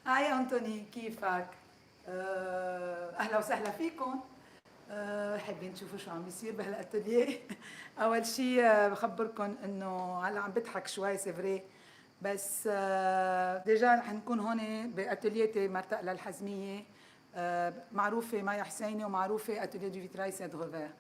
هاي أنتوني كيفك؟ أهلا وسهلا فيكم. حابين تشوفوا شو عم بيصير بهالاتelier. أول شيء بخبركم إنه هلا عم بضحك شوي سي بس ديجا رح نكون هون باتelier مرتق للحزمية، معروفة مايا حسيني ومعروفة اتelier دو فيتراي سانت غوفير.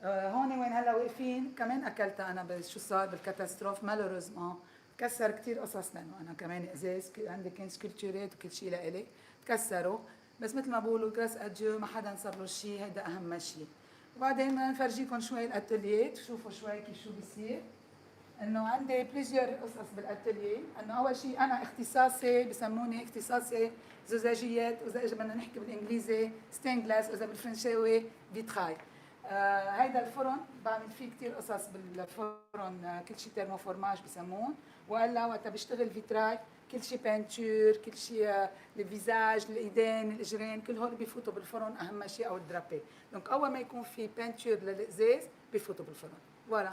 هون وين هلا واقفين كمان اكلتها انا شو صار بالكاتاستروف مالوريزمون. تكسر كثير قصص لانه انا كمان ازاز عندي كان سكولتورات وكل شيء لإلي تكسروا، بس مثل ما بقولوا كراس اديو ما حدا صار له شيء، هيدا اهم شيء. وبعدين بدنا نفرجيكم شوي الاتelier تشوفوا شوي كيف شو بيصير. انه عندي بليزيور قصص بالاتelier، انه اول شيء انا اختصاصي بسموني اختصاصي زجاجيات، واذا اجى بدنا نحكي بالانجليزي ستين جلاس، واذا بالفرنساوي فيتراي. هيدا الفرن بعمل فيه كثير قصص بالفرن، كل شيء ترموفورماج بسمون، والا وقتها بشتغل فيتراي كل شيء بانتور، كل شيء الفيزاج، الايدين، الاجرين، كل هول بيفوتوا بالفرن اهم شيء، او الدرابي. دونك اول ما يكون في بانتور للازاز بيفوتوا بالفرن. فوالا.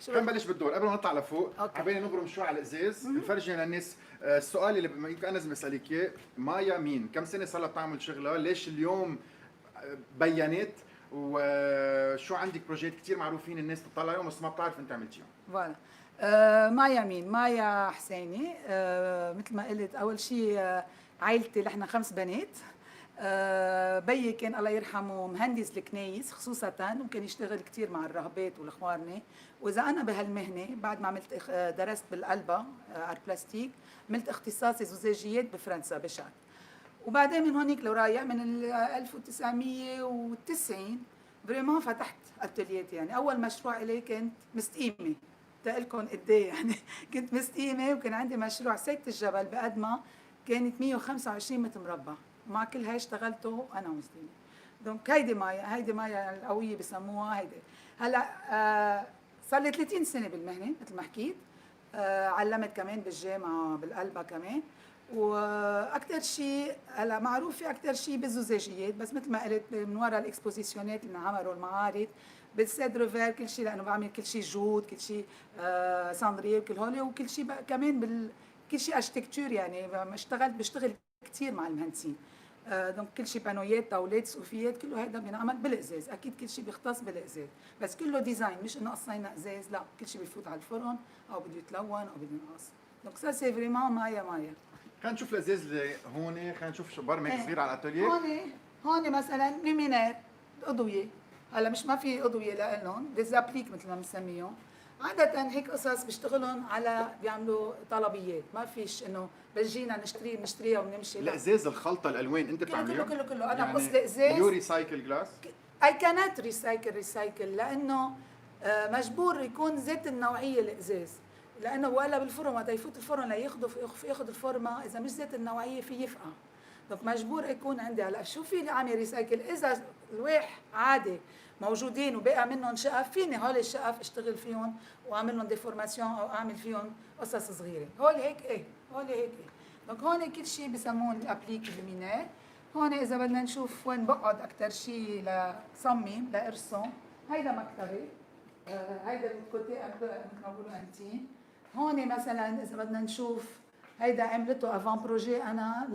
خلينا نبلش بالدور قبل ما نطلع لفوق. عبالي نبرم شوي على الازاز، نفرجي للناس. السؤال اللي يمكن انا لازم اسالك اياه، مايا مين؟ كم سنه صار لها بتعمل شغلها؟ ليش اليوم بينت؟ وشو عندك بروجيت كثير معروفين الناس بتطلع عليهم بس ما بتعرف انت عملتيهم؟ فوالا. مايا مين؟ مايا حسيني. مثل ما قلت اول شيء عائلتي نحن 5 بنات. بيي كان الله يرحمه مهندس الكنايس خصوصا، وكان يشتغل كثير مع الرهبات والخوارنه. واذا انا بهالمهنه بعد ما عملت درست بالقلبه ارت بلاستيك، عملت اختصاصي زجاجيات بفرنسا بشات. وبعدين من هونيك لورايا من 1990 فريمون فتحت اتليات. يعني اول مشروع إلي كنت مستقيمه، تقلكم قد ايه يعني. كنت مستقيمه وكان عندي مشروع سيدة الجبل بقدمها، كانت 125 متر مربع، مع كل هاي اشتغلته انا ومستقيمه. دونك هيدي مايا القويه بسموها هيدي. هلا صار لي 30 سنه بالمهنه مثل ما حكيت. علمت كمان بالجامعه بالقلبه كمان. واكثر شيء هلا معروفه اكثر شيء بالزجاجيات، بس مثل ما قلت من وراء الاكسبوزيسيونات اللي عملوا المعارض بالسيد روفير كل شيء، لانه بعمل كل شيء جود، كل شيء ساندريه وكل هول، وكل شيء كمان كل شيء اركتكتور. يعني بشتغل كثير مع المهندسين. دونك كل شيء بانويات طاولات صوفيات كله هيدا بينعمل بالازاز، اكيد كل شيء بيختص بالازاز، بس كله ديزاين، مش انه قصينا ازاز، لا كل شيء بيفوت على الفرن او بده يتلون او بده ينقص. دونك سا سي فريمون مايا. خلينا نشوف الازاز اللي هون، خلينا نشوف شو برمك صغير على الاتelier. هون مثلا لومينير اضويه. هلا مش ما في اضويه لهم، ديزابليك مثل ما بنسميهم. عادة هيك قصص بيشتغلون على بيعملوا طلبيات، ما فيش انه بتجينا نشتريها ونمشي. الازاز الخلطه الالوان انت بتعمليها؟ كله انا بقص يعني الازاز. يو ريسايكل جلاس؟ اي كانت ريسايكل لانه مجبور يكون ذات النوعيه الازاز، لانه ولا بالفرن وقت يفوت الفرن ياخذ الفورمه، اذا مش ذات النوعيه في يفقع. دونك مجبور يكون عندي. هلا شو في اللي عامل ريسايكل؟ اذا الواح عادي موجودين وبقى منهم شقف، فيني هول الشقف اشتغل فيهم واعمل لهم ديفورماسيون او اعمل فيهم قصص صغيره. هول هيك هول هيك دونك هون كل شيء بسموه الابليك لومينير. هون اذا بدنا نشوف وين بقعد اكثر شيء لصمم لارسم، هيدا مكتبي. هيدا الكوتي مثل ما بقولوا انتين. هون مثلا اذا بدنا نشوف هيدا عملته افان بروجي انا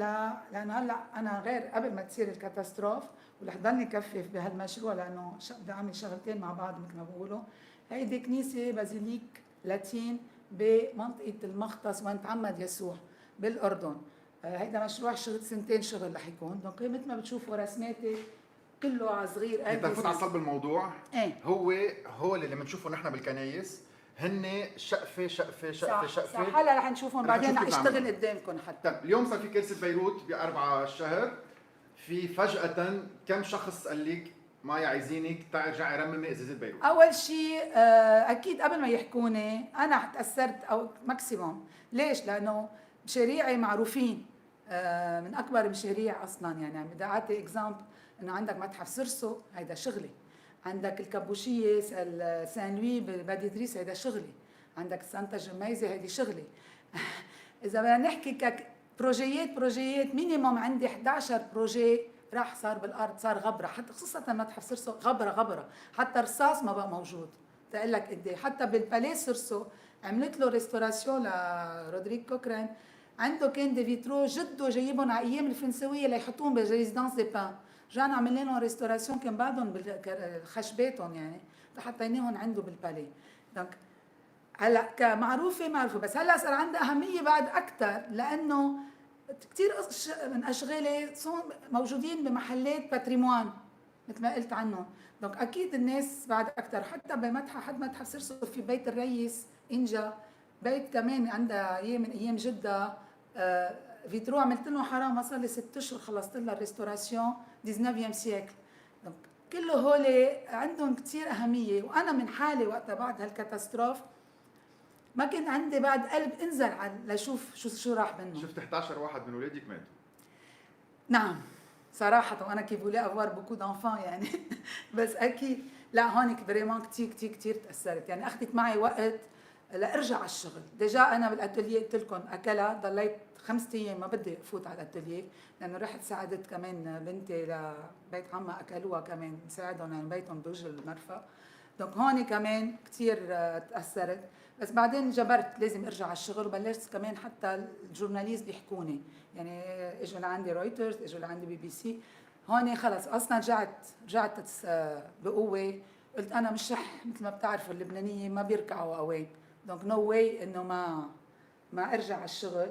لانه هلا انا غير قبل ما تصير الكاتاستروف، ورح ضلني كفف بهالمشروع لانه بدي اعمل شغلتين مع بعض مثل ما بقولوا. هيدي كنيسه بازيليك لاتين بمنطقه المختص وين تعمد يسوع بالاردن. هيدا مشروع شغل 2 شغل رح يكون. دونك مثل ما بتشوفوا رسماتي كله على صغير. انت نفوت على صلب الموضوع. ايه هو اللي بنشوفه نحن بالكنايس هن شقفه صح. هلا رح نشوفهم بعدين، رح اشتغل قدامكم حتى. طيب اليوم صار في كارثه بيروت ب4 الشهر، في فجأة كم شخص قال لك مايا عايزينك ترجعي رممي ازازات بيروت؟ اول شيء اكيد قبل ما يحكوني انا تاثرت او ماكسيموم. ليش؟ لانه مشاريعي معروفين، من اكبر المشاريع اصلا. يعني بدي اعطي اكزامبل انه عندك متحف سرسو هيدا شغلي، عندك الكابوشيه سان لوي ببادي ادريس هيدا شغلي، عندك سانتا جميزه هيدي شغلي. اذا بدنا نحكي بروجيات مينيموم عندي 11 بروجي راح صار بالارض، صار غبره. حتى خصوصا متحف سرسو غبره، حتى رصاص ما بقى موجود. تقول لك قد ايه. حتى بالباليه سرسو عملت له ريستوراسيون لرودريك كوكرين، عنده كان دي فيترو جده جايبهم على ايام الفرنسويه ليحطوهم بريزيدانس دي بان. رجعنا عملنا لهم ريستوراسيون كان بعدهم بخشباتهم يعني، فحطيناهم عنده بالبالي. دونك هلا معروفه، بس هلا صار عندها اهميه بعد اكثر، لانه كثير من اشغالي موجودين بمحلات باتريموان مثل ما قلت عنهم. دونك اكيد الناس بعد اكثر، حتى بمتحف متحف سرسو في بيت الرئيس انجا، بيت كمان عندها ايام من ايام جدة فيترو عملت لهم حرام، ما صار لي 6 اشهر خلصت لها الريستوراسيون 19 سيكل. دونك كله هول عندهم كثير اهميه، وانا من حالي وقتها بعد هالكاتاستروف ما كان عندي بعد قلب انزل لشوف شو راح منه. شفت 11 واحد من اولادك ماتوا. نعم صراحة، وأنا كي فولي أفوار بوكو دانفان يعني بس أكيد لا هونيك فريمون كتير كتير كتير تأثرت، يعني أخذت معي وقت لأرجع على الشغل. ديجا أنا بالأتولية قلت لكم أكلها ضليت 5 أيام ما بدي أفوت على الأتولية، لأنه رحت ساعدت كمان بنتي لبيت عمها أكلوها كمان مساعدهم، يعني بيتهم بوجه المرفأ. دونك هون كمان كثير تاثرت، بس بعدين جبرت لازم ارجع على الشغل، وبلشت كمان حتى الجورناليست بيحكوني، يعني اجوا لعندي رويترز، اجوا لعندي بي بي سي. هون خلص اصلا رجعت بقوه. قلت انا مش رح، مثل ما بتعرفوا اللبنانيه ما بيركعوا قوي، دونك نو واي انه ما ارجع على الشغل.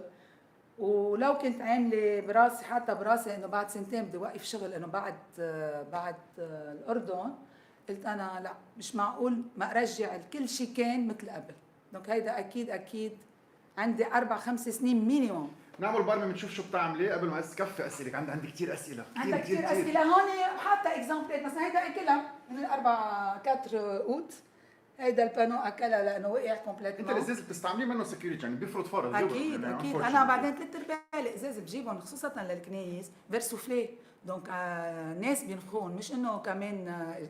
ولو كنت عامله براسي، حتى براسي انه بعد 2 بدي اوقف شغل، انه بعد الاردن قلت انا لا مش معقول ما ارجع كل شيء كان مثل قبل. دونك هيدا اكيد عندي 4-5 سنين مينيموم. نعمل برمي بنشوف شو بتعملي قبل ما تكفي اسئلك. عندي كثير اسئله، عندك كثير اسئله. هون حاطه اكزامبلات، مثلا هيدا اكلها من 4 اوت، هيدا البانو اكلها لانه وقع كومبليتمون. انت الازاز بتستعمليه منه سكيورتي، يعني بيفرض فرض. اكيد انا بعدين 3/4 الازاز بجيبهم خصوصا للكنايس فيرسوفلي، دونك ناس بينفخون، مش انه كمان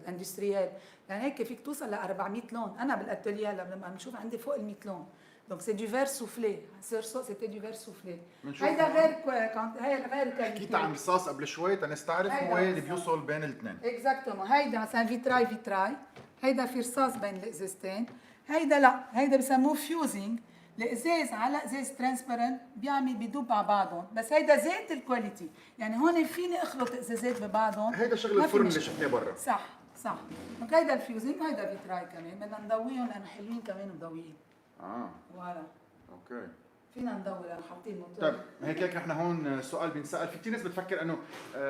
اندستريال، لان هيك فيك توصل ل 400 لون. انا بالاتوليه لما بنشوف عندي فوق ال 100 لون، دونك سي دو فير سوفلي، سيرسو سيتي دو فير سوفلي. هيدا غير حكيت عن رصاص قبل شوي تنستعرف هو اللي بيوصل بين الاثنين. اكزاكتومون. هيدا مثلا فيتراي، هيدا في رصاص بين الازازتين. هيدا لا، هيدا بسموه فيوزينج، الازاز على ازاز ترانسبيرنت بيعمل بيدوب مع بعضهم، بس هيدا زيت الكواليتي، يعني هون فيني اخلط ازازات ببعضهم. هيدا شغل الفرن اللي شفناه برا. صح. دونك هيدا الفيوزينج وهيدا فيتراي كمان بدنا نضويهم لانه حلوين كمان مضويين. فوالا اوكي فينا نضوي لانه حاطين موتور. طيب هيك نحن هون سؤال بينسال، في كثير ناس بتفكر انه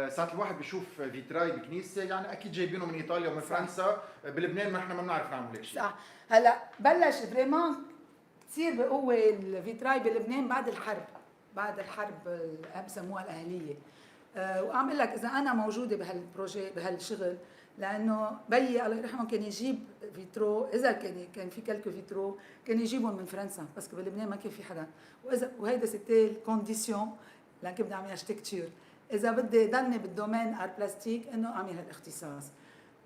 ساعه الواحد بيشوف فيتراي بكنيسه يعني اكيد جايبينه من ايطاليا ومن فرنسا، بلبنان نحن ما بنعرف نعمل هيك شيء. صح. هلا بلش فريمون كثير بقوه الفيتراي بلبنان بعد الحرب بسموها الاهليه. وعم لك اذا انا موجوده بهالبروجي بهالشغل، لانه بيي الله يرحمه كان يجيب فيترو، اذا كان في كلكو فيترو كان يجيبهم من فرنسا، بس بلبنان ما كان في حدا. وهيدا سيتي الكونديسيون لان بدي اعمل اركتكتشر، اذا بدي ضلني بالدومين ار بلاستيك انه اعمل هالاختصاص.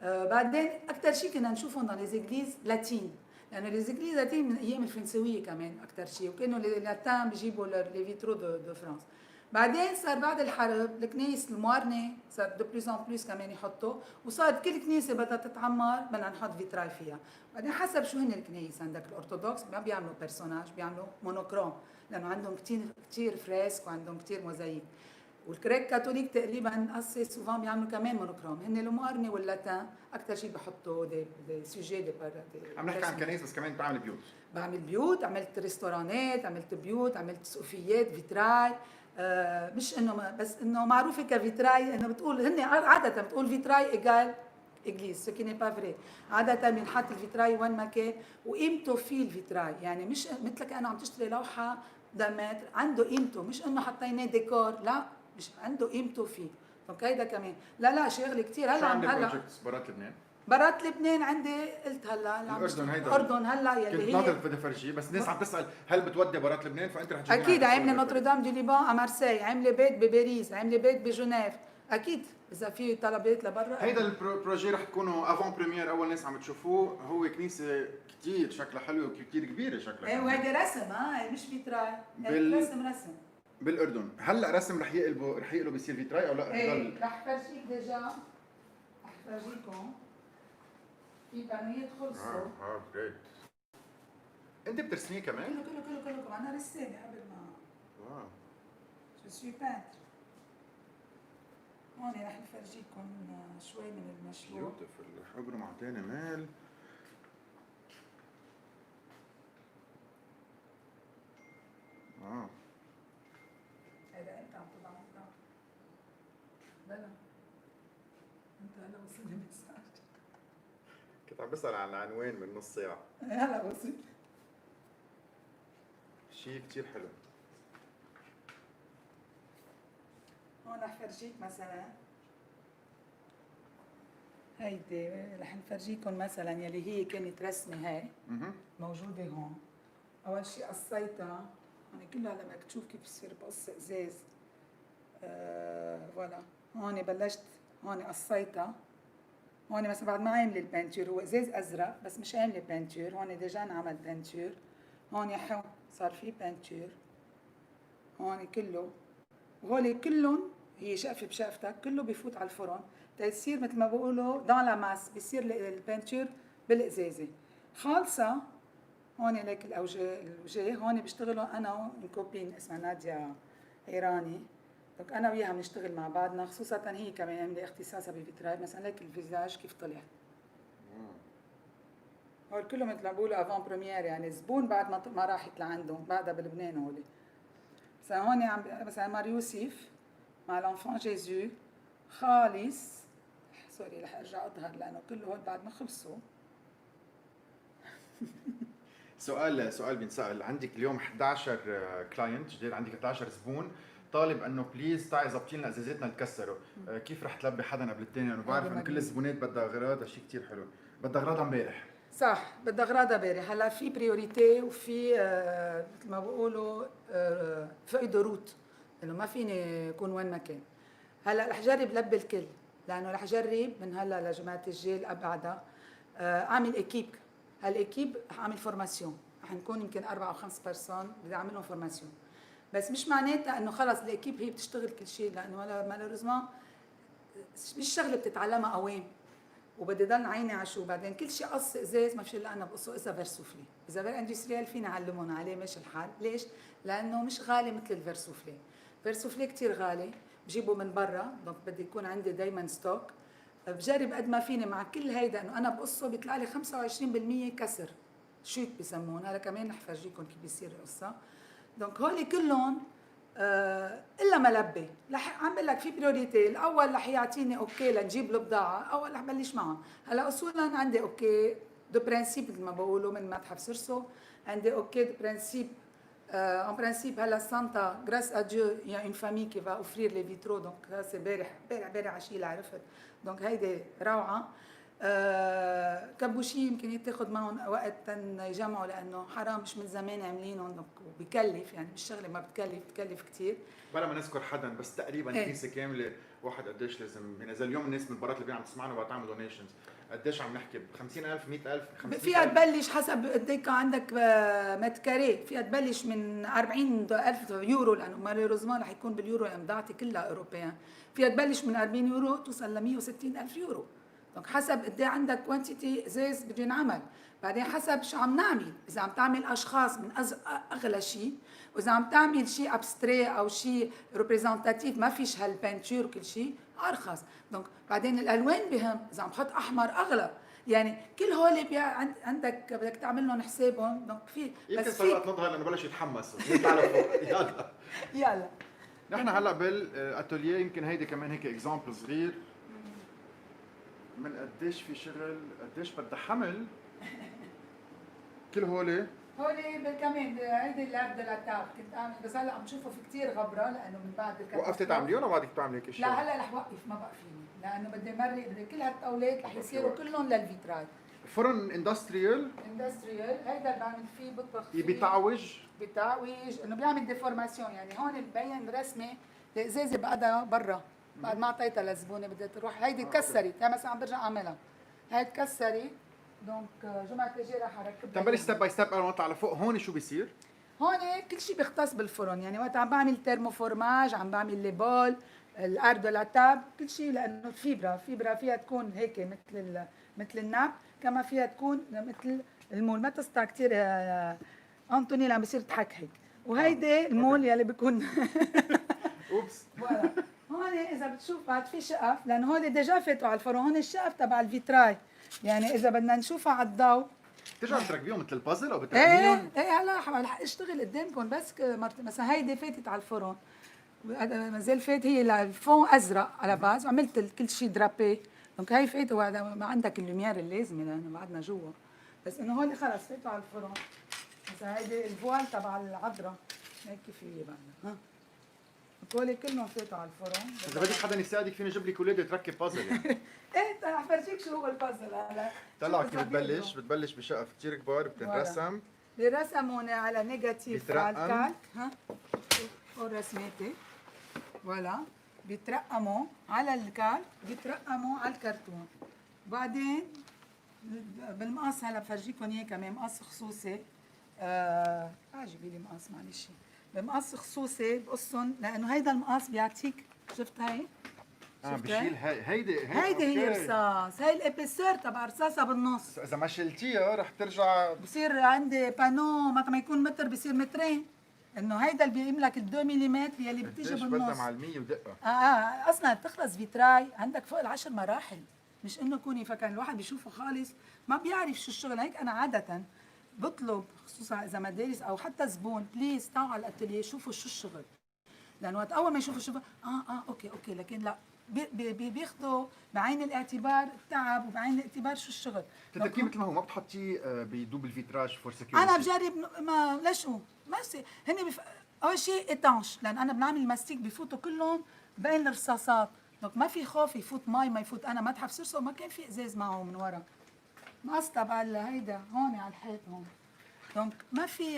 بعدين اكثر شيء كنا نشوفهم dans les églises لاتين، لانه لي زيغليز لاتين من ايام الفرنسويه كمان اكثر شيء، وكانوا لي لاتان بيجيبوا لي فيترو دو فرانس. بعدين صار بعد الحرب الكنيس الموارنه صار دو بلوس ان بلوس كمان يحطوا، وصارت كل كنيسه بدها تتعمر بدنا نحط فيتراي فيها. بعدين حسب شو هن الكنيس، عندك الارثوذكس ما بيعملوا بيرسوناج، بيعملوا مونوكروم لانه عندهم كثير فريسك وعندهم كثير موزايك. والكريك كاثوليك تقريبا اسي سوفان بيعملوا كمان مونوكروم. هن الموارنه واللاتان اكثر شيء بحطوا دي سوجي دي عم نحكي عن كنائس بس كمان بتعمل بيوت. بعمل بيوت، عملت ريستورانات، عملت بيوت، عملت سقفيات فيتراي. مش انه بس انه معروفه كفيتراي، انه بتقول هن عاده بتقول فيتراي ايجال اجليز، سو كي ني با فري. عاده بنحط الفيتراي وين ما كان وقيمته في الفيتراي، يعني مش مثلك انا عم تشتري لوحه دمتر عنده قيمته، مش انه حطيناه ديكور، لا مش عنده قيمته فيه. دونك هيدا كمان لا شغله كثير. هلا عندك بروجكتس برات لبنان؟ برات لبنان عندي قلت هلا الاردن هلا يلي هي كنت بدي فرجيه، بس الناس عم تسال هل بتودي برات لبنان، فانت رح تجيبي اكيد. عامله نوتردام دي ليبان ا مارسي، عامله بيت بباريس، عامله بيت بجنيف، اكيد اذا في طلبات لبرا. هيدا البروجي رح تكونوا افون بريمير، اول ناس عم تشوفوه. هو كنيسه كثير شكلها حلو وكثير كبيره شكلها. ايه وهيدي رسم مش فيتراي، رسم بالاردن. هلا رسم رح يقلب بيصير فيتراي او لا؟ ايه رح فرجيك ديجا، رح فرجيكم في بانيات خلصوا. جريت. انت بترسميه كمان؟ كله انا رسامه قبل ما جو سوي بانتر. هون رح نفرجيكم شوي من المشروع. بيوتيفل. رح ابرم اعطيني ميل. هذا انت عم تضع مقطع. بلا انت هلا وصلني مساج. كنت عم بسأل عن العنوان من نص ساعة. هلا وصل. شيء كتير حلو. هون رح فرجيك مثلا هيدي رح نفرجيكم مثلا يلي هي كانت رسمه هاي موجوده هون. اول شيء قصيتها هون كلها لما تشوف كيف بصير بقص ازاز. فوالا هون بلشت هون قصيتها. هون مثلا بعد ما عامله البنتور هو ازاز ازرق بس مش عامله بنتور. هون ديجا انعمل بنتور. هون يحو صار في بنتور. هون كله وهول كلهم هي شقفه بشقفتك كله بفوت على الفرن تيصير مثل ما بقولوا دان لا ماس. بيصير البنتور بالازازه خالصه. هون لك الوجه هون بيشتغلوا انا وكوبين اسمها ناديا ايراني. دونك انا وياها بنشتغل مع بعضنا خصوصا هي كمان عندها اختصاصها بفيتراج. مثلا لك الفيزاج كيف طلع. هول كله مثل ما بقولوا افون بريمير يعني زبون بعد ما راحت لعندهم بعدها بلبنان. هولي مثلا هون عم مثلا مار يوسف مع لانفون جيزو خالص. سوري رح ارجع اظهر لانه كله هول بعد ما خلصوا. سؤال بينسأل. عندك اليوم 11 كلاينت جديد، عندك 11 زبون طالب انه بليز تعي ظبطي لنا ازازتنا اللي تكسروا. كيف رح تلبي حدا قبل الثاني؟ انا بعرف انه كل الزبونات بدها اغراض. هذا شيء كثير حلو. بدها اغراضها امبارح. صح بدها اغراضها امبارح. هلا في بريوريتي وفي مثل ما بقولوا فوق دو روت انه ما فيني يكون وين ما كان. هلا رح جرب لبي الكل لانه رح جرب من هلا لجماعه الجيل بعدها اعمل اكيب. هالاكيب رح اعمل فورماسيون. رح نكون يمكن 4 أو 5 بيرسون بدي اعمل لهم فورماسيون. بس مش معناتها انه خلص الاكيب هي بتشتغل كل شيء لانه مالوريزمون مش شغله بتتعلمها قوام وبدي ضل عيني على شو. بعدين كل شيء قص ازاز ما في الا انا بقصه اذا فيرسوفلي. اذا فير اندستريال فيني اعلمهم عليه ماشي الحال. ليش؟ لانه مش غالي مثل الفيرسوفلي. فيرسوفلي كثير غالي بجيبه من برا. دونك بدي يكون عندي دائما ستوك. بجرب قد ما فيني مع كل هيدا انه انا بقصه بيطلع لي 25% كسر شوك بسمون. هلا كمان رح فرجيكم كيف بيصير القصه. دونك هول كلهم الا ملبي. رح عم بقول لك في بريوريتي. الاول رح يعطيني اوكي لنجيب له بضاعه. اول رح بلش معهم. هلا اصولا عندي اوكي دو برانسيب مثل ما بقولوا من متحف سرسو. عندي اوكي دو برانسيب en principe هلا سانتا grâce à Dieu il y a une famille qui va offrir les vitraux. donc c'est بارح عشيه عرفت. دونك هيدي روعه. كبوشي يمكن تاخذ معهم وقت يجمعوا لانه حرام مش من زمان عاملينهم. دونك بكلف يعني مش شغله ما بتكلف كثير. بلا ما نذكر حدا بس تقريبا كيسه كامله واحد قديش لازم يعني اذا اليوم الناس من برات اللي عم تسمعنا وبعد تعمل دونيشنز قديش عم نحكي؟ ب 50,000 100,000 50,000 فيها تبلش حسب قد ايه كان عندك متر كاريه. فيها تبلش من 40,000 يورو لانه مالوريزمون رح يكون باليورو لانه بضاعتي كلها اوروبيان. فيها تبلش من 40 يورو توصل ل 160,000 يورو. دونك حسب قد ايه عندك كوانتيتي ازاز بده ينعمل. بعدين حسب شو عم نعمل. اذا عم تعمل اشخاص من اغلى شيء واذا عم تعمل شيء ابستري او شيء ريبريزنتاتيف ما فيش هالبنتور وكل شيء ارخص. دونك بعدين الالوان بهم. اذا عم بحط احمر اغلى. يعني كل هول عندك بدك تعمل لهم حسابهم. دونك في يمكن صار وقت نظهر لانه بلش يتحمس. نطلع لفوق. يلا يلا نحن هلا بالاتوليه. يمكن هيدي كمان هيك اكزامبل صغير من قديش في شغل قديش بدها حمل. كل هولي كمان هيدي اللاب دو لا تاب كنت اعمل بس هلا عم تشوفه في كثير غبره لانه من بعد وقفتي تعمليهم ولا بعدك تعملي هيك اشياء؟ لا هلا رح وقف ما بقى فيني لانه بدي مرق بدي كل هالطاولات رح يصيروا كلهم للفيتراج. فرن اندستريال هيدا اللي بعمل فيه بطبخ فيه بتعوج انه بيعمل ديفورماسيون. يعني هون مبين رسمه الازازه بعدها برا بعد ما اعطيتها للزبونه بدها تروح. هيدي تكسرت. هي مثلا عم برجع اعملها. هي تكسرت. دونك جمعة الجاي رح اركبها. تنبلش ستيب باي ستيب قبل ما نطلع لفوق. هون شو بيصير؟ هون كل شيء بيختص بالفرن. يعني وقت عم بعمل ترموفورماج عم بعمل لي بول الار دو لا تاب كل شيء لانه فيبرا فيها تكون هيك مثل الناب كما فيها تكون مثل المول. ما تسطع كثير انطوني لما بصير تحك هيك. وهيدي المول يلي بيكون اوبس. فوالا. هون اذا بتشوف بعد في شقف، لانه هول ديجا فاتوا على الفرن، هون الشقف تبع الفيتراي، يعني اذا بدنا نشوفها على الضوء. بترجعوا بتركبيهم مثل البازل او ايه بتركبيهم؟ ايه هلا رح اشتغل قدامكم، بس مثلا هيدي فاتت على الفرن، ما زال فات، هي الفون ازرق على باز، وعملت كل شيء درابي، دونك هي فاتوا ما عندك اللوميير اللازمه لانه بعدنا جوا، بس انه هول خلص فاتوا على الفرن. مثلا هيدي الفوال تبع العذراء، هيك كيف هي بعدها، ها هول كلهم فاتوا على الفرن. اذا بدك حدا يساعدك فيني اجيب لك اولاد تركب بازل يعني. ايه رح فرجيك شو هو البازل هلا. طلع كيف بتبلش بشقف كثير كبار بتنرسم. بيرسمون على نيجاتيف على بيترقم. الكالك، ها هون رسماتي، فوالا بيترقموا على الكالك، بيترقموا على الكرتون، وبعدين بالمقص هلا بفرجيكم اياه كمان مقص خصوصي، جيبي لي مقص معلش، بمقص خصوصي بقصهم، لانه هيدا المقص بيعطيك، شفت هي؟ بشيل هيدي هي أوكي. رصاص، هي الابيسور تبع رصاصه بالنص، اذا ما شلتيها رح ترجع. بصير عندي بانو متى ما يكون متر بصير مترين، انه هيدا اللي بيقيم لك ال 2 ملم يلي بتيجي قديش بدها بالنص. معلميه ودقه. اصلا تخلص فيتراي عندك فوق ال10 مراحل، مش انه كوني فكان الواحد بيشوفه خالص ما بيعرف شو الشغل. هيك انا عاده بطلب، خصوصا اذا مدارس او حتى زبون، بليز تعوا على الاتelier شوفوا شو الشغل، لانه وقت اول ما يشوفوا الشغل اوكي لكن لا بياخذوا بعين الاعتبار التعب، وبعين الاعتبار شو الشغل. تتركيه مثل ما هو، ما بتحطيه بدوب الفيتراج فور سكيورتي. انا بجرب ما ليش ماشي اول شيء ايتانش، لان انا بنعمل الماستيك بفوتوا كلهم بين الرصاصات، دونك ما في خوف يفوت مي ما يفوت، انا متحف سرسو ما كان في ازاز معه من ورا، مقص تبع هيدا هون على الحيط هون، دونك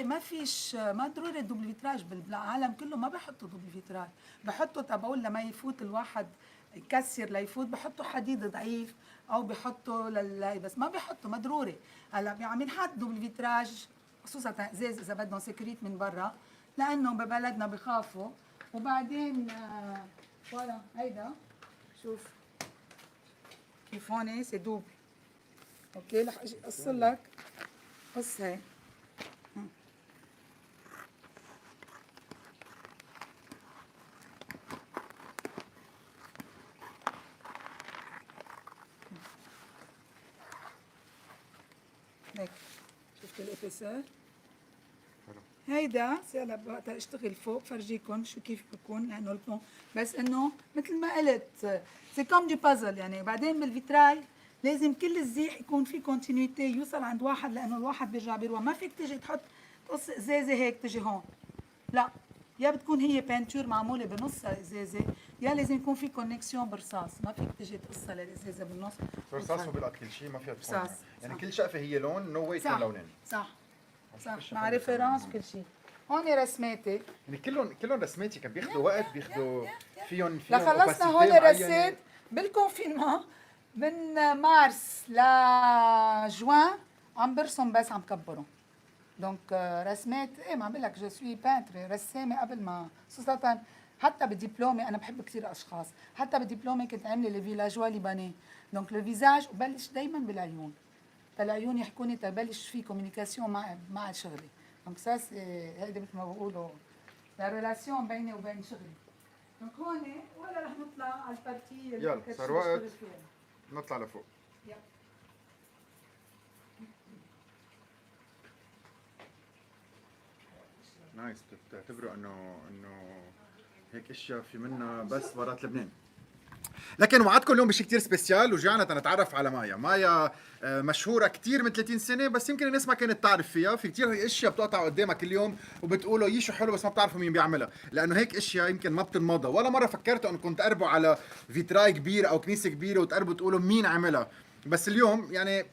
ما فيش ما ضروري دوبل فيتراج، بالعالم كله ما بحطوا دوبل فيتراج، بحطوا تبعول لما يفوت الواحد يكسر ليفوت، بحطوا حديد ضعيف او بحطوا بس ما بحطوا ما ضروري. هلا عم ينحط دوبل فيتراج خصوصا ازاز اذا بدهم سكريت من برا، لانه ببلدنا بخافوا. وبعدين فوالا هيدا شوف كيف هون سي دوبل، اوكي رح اجي اقصر لك، قص هي هيك، شفت الابيسور هيدا. هلا وقت اشتغل فوق فرجيكم شو كيف بكون، لانه البلون بس انه مثل ما قلت سي كوم دي بازل، يعني بعدين بالفيتراي لازم كل الزيح يكون في كونتينيتي يوصل عند واحد، لانه الواحد بيرجع بيروح، ما فيك تيجي تحط تقص ازازه هيك تجي هون، لا يا بتكون هي بانتور معموله بنص الازازه، يا لازم يكون في كونكسيون برصاص، ما فيك تجي تقصها للازازه بالنص. رصاص وبيلقط كل شيء، ما فيها تكون رصاص، يعني صح. كل شقفه هي لون، نو واي تكون لونين. صح مع ريفرنس كل شيء. هون رسماتي، يعني كلهم رسماتي كان بياخذوا وقت، بياخذوا فيهم لخلصنا هول الرسات بالكونفينمون من مارس لجوان عم برسم، بس عم كبرهم، دونك رسمات ما عم بقول لك جو سوي بانتر رسامه قبل ما، خصوصا حتى بدبلومي انا بحب كثير اشخاص، حتى بدبلومي كنت عامله لي فيلاجوا لبنان، دونك لو فيزاج وبلش دائما بالعيون، العيون يحكوني تبلش في كوميونيكاسيون مع شغلي، دونك سا هيدا مثل ما بقولوا لا ريلاسيون بيني وبين شغلي. دونك هون ولا رح نطلع على البارتي اللي يلا كنت صار وقت بشتغل فيها. نطلع لفوق. يلا. نايس. بتعتبروا انه هيك اشياء في منها بس برات لبنان. لكن وعدكم اليوم بشيء كتير سبيسيال، وجعنا تنتعرف على مايا مشهوره كتير من 30 سنه، بس يمكن الناس ما كانت تعرف فيها. في كتير اشياء بتقطع قدامك اليوم وبتقولوا يي شو حلو، بس ما بتعرفوا مين بيعملها، لانه هيك اشياء يمكن ما بتنمضى. ولا مره فكرتوا انكم تقربوا على فيتراي كبير او كنيسه كبيره وتقربوا تقولوا مين عملها، بس اليوم يعني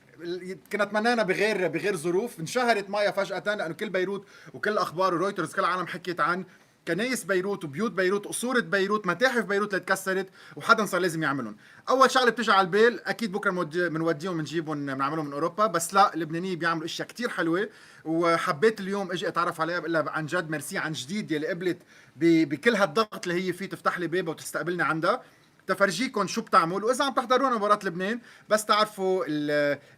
كنا اتمنانا بغير ظروف. انشهرت مايا فجاه لانه كل بيروت وكل اخبار ورويترز كل العالم حكيت عن كنايس بيروت وبيوت بيروت قصورة بيروت متاحف بيروت اللي تكسرت، وحدا صار لازم يعملهم. اول شغله بتيجي على البال اكيد بكره بنوديهم بنجيبهم بنعملهم من اوروبا، بس لا اللبنانيه بيعملوا اشياء كتير حلوه، وحبيت اليوم اجي اتعرف عليها. بقول لها عن جد ميرسي عن جديد يلي قبلت بكل هالضغط اللي هي فيه تفتح لي بابها وتستقبلني عندها تفرجيكم شو بتعمل. واذا عم تحضرونا مباراه لبنان بس تعرفوا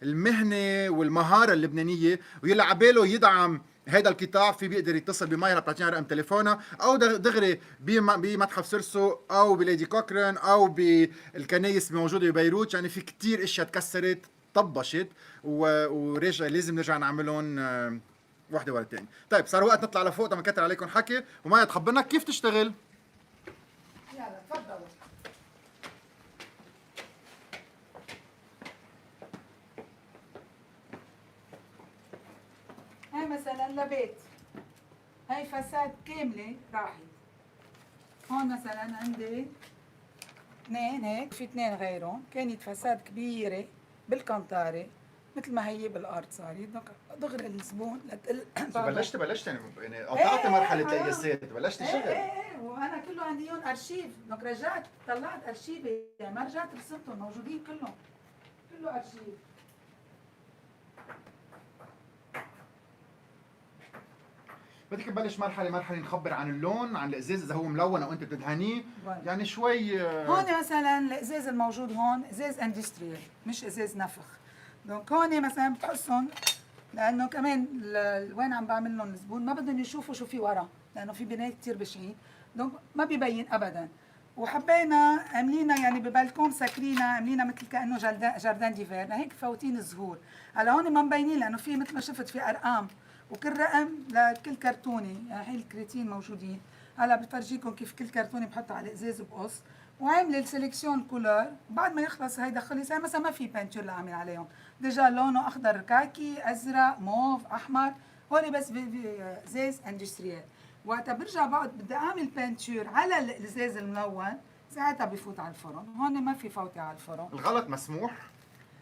المهنه والمهاره اللبنانيه، ويلي عباله يدعم هيدا القطاع في بيقدر يتصل بمايا بتعطينا رقم تليفونها، او دغري بمتحف سرسو او بليدي كوكرن او بالكنايس موجوده ببيروت. يعني في كتير اشياء تكسرت طبشت ورجع لازم نرجع نعملهم وحده ورا الثانيه. طيب صار وقت نطلع لفوق، طبعا كتر عليكم حكي، ومايا تخبرنا كيف تشتغل. يلا تفضلوا. هاي مثلا لبيت، هاي فساد كاملة راحت. هون مثلا عندي اثنين هيك، في اثنين غيرهم، كانت فساد كبيرة بالكنطارة مثل ما هي بالارض صارت، دغري الزبون بلشت يعني قطعت مرحله القياسات، بلشت شغل. ايه وانا كله عندي اياهم ارشيف، دونك رجعت طلعت ارشيفي، يعني ما رجعت رسمتهم، موجودين كلهم، كله ارشيف. بدك تبلش مرحله نخبر عن اللون، عن الازاز اذا هو ملون او انت بتدهنيه، يعني شوي. هون مثلا الازاز الموجود هون ازاز اندستريال مش ازاز نفخ، دونك هون مثلا بتحسهم، لانه كمان وين عم بعمل لهم الزبون ما بدهم يشوفوا شو في ورا، لانه في بنات كثير بشعين، دونك ما ببين ابدا. وحبينا عاملينا يعني ببالكون سكرينا، عاملينا مثل كانه جردان ديفير، لهيك فوتين الزهور. هلا هون ما مبينين لانه في مثل ما شفت في ارقام، وكل رقم لكل كرتونه، يعني هي الكريتين موجودين. هلا بفرجيكم كيف كل كرتونه بحطها على ازاز بقص، وعامله السلكسيون كولور. بعد ما يخلص هيدا خلص، هي مثلا ما في بانتور لعامل عليهم، ديجا لونه اخضر كاكي، ازرق، موف، احمر، هول بس ازاز اندستريال. وقتها برجع بقعد بدي اعمل بانتور على الازاز الملون، ساعتها بفوت على الفرن. هون ما في فوتة على الفرن. الغلط مسموح؟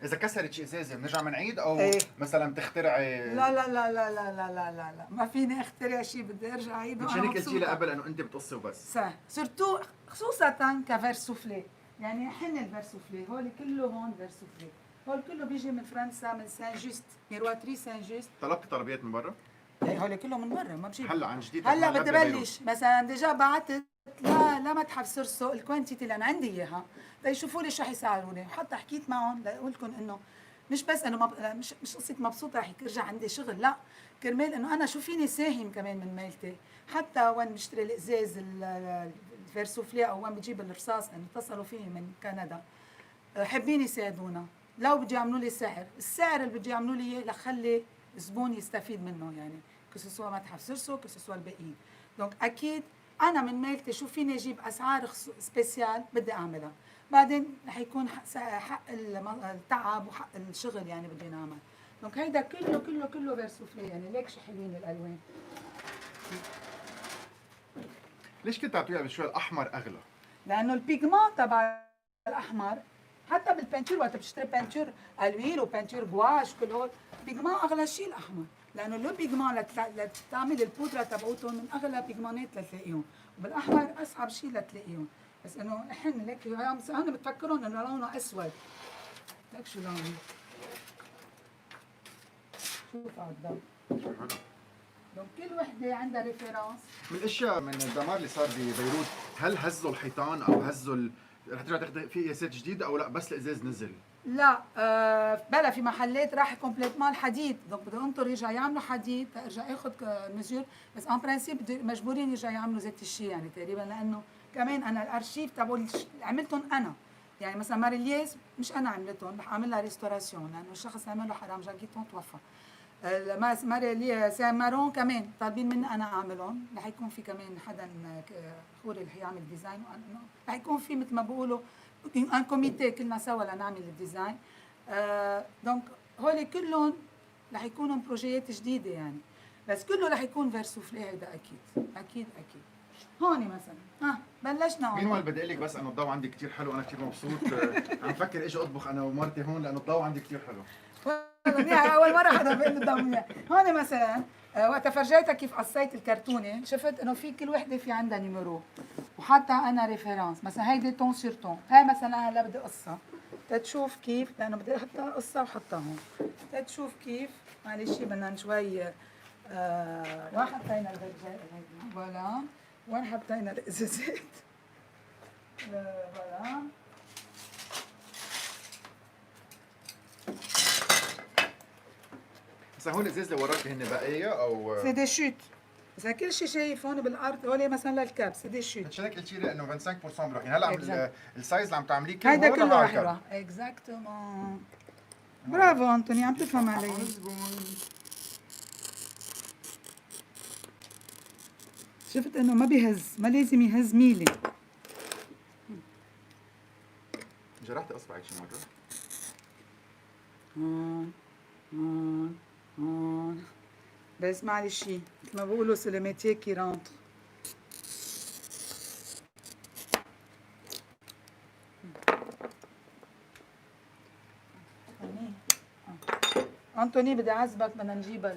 اذا كسرت شي ازازه بنرجع بنعيد، او ايه. مثلا بتخترعي؟ لا لا لا لا لا لا لا لا لا، ما فيني اخترع شيء، بدي ارجع اعيده. مشان هيك قلتي لي قبل انه انت بتقصي وبس. صح، سورتو خصوصا كفيرسوفلي، يعني حن الفيرسوفلي، هول كله هون فيرسوفلي، هول كله بيجي من فرنسا، من سان جوست، ميرواتري سان جوست. طلبت طلبيات من برا؟ ايه هول كله من برا، ما بجيب هلا عن جديد؟ هلا بدي بلش مثلا، ديجا بعثت لا متحف سرسو الكوانتيتي اللي انا عندي اياها ليشوفوا لي شو حيسعروني، وحتى حكيت معهم لاقول لكم انه مش بس انه مش قصه مبسوطه رح يرجع عندي شغل، لا، كرمال انه انا شو فيني ساهم كمان من ميلتي، حتى وين بشتري الازاز الفيرسوفلي او وين بجيب الرصاص، انه اتصلوا فيي من كندا حابين يساعدونا، لو بده يعملوا لي السعر اللي بده يعملوا لي اياه لخلي الزبون يستفيد منه، يعني كسوسوا متحف سرسو كسوسوا الباقيين. دونك اكيد انا من ميلتي شو فيني اجيب اسعار سبيسيال بدي اعملها، بعدين رح يكون حق التعب وحق الشغل يعني بده ينعمل. دونك هيدا كله كله كله فيرسوفلي، يعني ليك شو حلوين الالوان. ليش كنت عم تقولي شوي الاحمر اغلى؟ لانه البيجمون تبع الاحمر، حتى بالبنتور وقت بتشتري بنتور الويل وبنتور جواش كل هول، بيجمون اغلى شيء الاحمر، لانه لو بيجمون لتعمل البودره تبعوتهم من اغلى بيجمونات لتلاقيهم، وبالاحمر اصعب شيء لتلاقيهم، بس انه نحن ليك هون بتفكرون انه لونه اسود، ليك شو لونه، شوف على الضوء. دونك كل وحده عندها ريفيرانس. من الاشياء من الدمار اللي صار ببيروت، هل هزوا الحيطان او هزوا رح ترجع تاخذ في قياسات جديده، او لا بس الازاز نزل؟ لا بلا، في محلات راح كومبليتمان الحديد، دونك بدهم ينطروا يرجعوا يعملوا حديد ترجع ياخذ مزور، بس ان برانسيب مجبورين يرجعوا يعملوا ذات الشيء يعني تقريبا، لانه كمان انا الارشيف تبعوا عملتهم انا، يعني مثلا ماريليز مش انا عملتهم، رح اعمل لها ريستوراسيون لانه الشخص عمله حرام جاكيتون توفى. ماريليز سان مارون كمان طالبين مني انا اعملهم، رح يكون في كمان حدا خوري اللي حيعمل ديزاين، رح يكون في مثل ما بيقولوا ان كوميتي كلنا سوا لنعمل الديزاين. دونك هول كلهم رح يكونوا بروجيات جديده يعني، بس كله رح يكون فيرسوفلي، هيدا اكيد اكيد اكيد. هون مثلا بلشنا هون. مين وين بدي اقول لك بس انه الضوء عندي كثير حلو، انا كثير مبسوط. عم فكر اجي اطبخ انا ومرتي هون لانه الضوء عندي كثير حلو. منيح، اول مره حدا بيقول لي الضوء منيح. هون مثلا وقت فرجيتها كيف قصيت الكرتونه، شفت انه في كل وحده في عندها نيميرو، وحتى انا ريفيرانس، مثلا هيدي تون سير تون، هاي مثلا هلا بدي قصها تتشوف كيف، لانه بدي احطها قصه وحطها هون تتشوف كيف. معلش بدنا شوي وين حطينا البرجر فوالا، وين حطينا الازازات فوالا. هسا هون الازاز اللي وراك هن بقيه او سي دي شوت. اذا كل شيء شايف هون بالارض هول مثلا للكاب سي دي شوت. عشان هيك قلت لي انه 25% بروح، يعني هلا Exact. السايز اللي عم تعمليه كله هيدا هون كله على رح الكب. يروح. اكزاكتومون. برافو انطوني، عم تفهم علي. شفت انه ما بيهز، ما لازم يهز ميلي. جرحتي اصبعك شي مره؟ هون هون هون. بس معلش شي مثل ما بقولوا سي لو ميتيي كي رونتر. انطوني بدي اعذبك، بدنا نجيبها